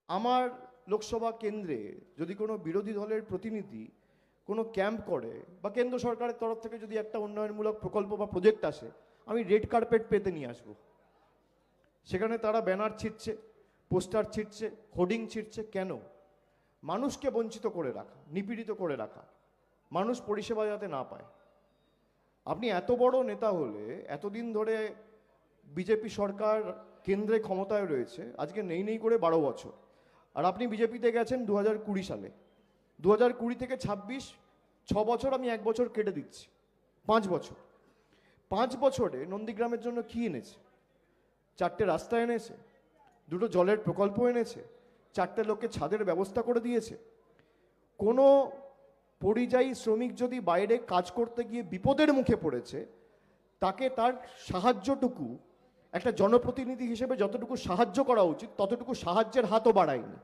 আমার লোকসভা কেন্দ্রে যদি কোনো বিরোধী দলের প্রতিনিধি কোনো ক্যাম্প করে বা কেন্দ্র সরকারের তরফ থেকে যদি একটা উন্নয়নমূলক প্রকল্প বা প্রজেক্ট আসে, আমি রেড কার্পেট পেতে নিয়ে আসবো। সেখানে তারা ব্যানার ছিটছে, পোস্টার ছিটছে, হোর্ডিং ছিটছে। কেন? মানুষকে বঞ্চিত করে রাখা, নিপীড়িত করে রাখা, মানুষ পরিষেবা যাতে না পায়। আপনি এত বড় নেতা হলে, এতদিন ধরে বিজেপি সরকার কেন্দ্রে ক্ষমতায় রয়েছে, আজকে নেই নেই করে 12 বছর, আর আপনি বিজেপিতে গেছেন 2020 সালে। 2020 থেকে 26, 6 বছর, আমি 1 বছর কেটে দিচ্ছি, 5 বছর। 5 বছরে নন্দীগ্রামের জন্য কি এনেছে? 4টে রাস্তা এনেছে, 2টো জলের প্রকল্প এনেছে, 4টে লোককে ছাদের ব্যবস্থা করে দিয়েছে। কোনো পরিযায়ী শ্রমিক যদি বাইরে কাজ করতে গিয়ে বিপদের মুখে পড়েছে, তাকে তার সাহায্যটুকু একটা জনপ্রতিনিধি হিসেবে যতটুকু সাহায্য করা উচিত, ততটুকু সাহায্যের হাতও বাড়ায়নি।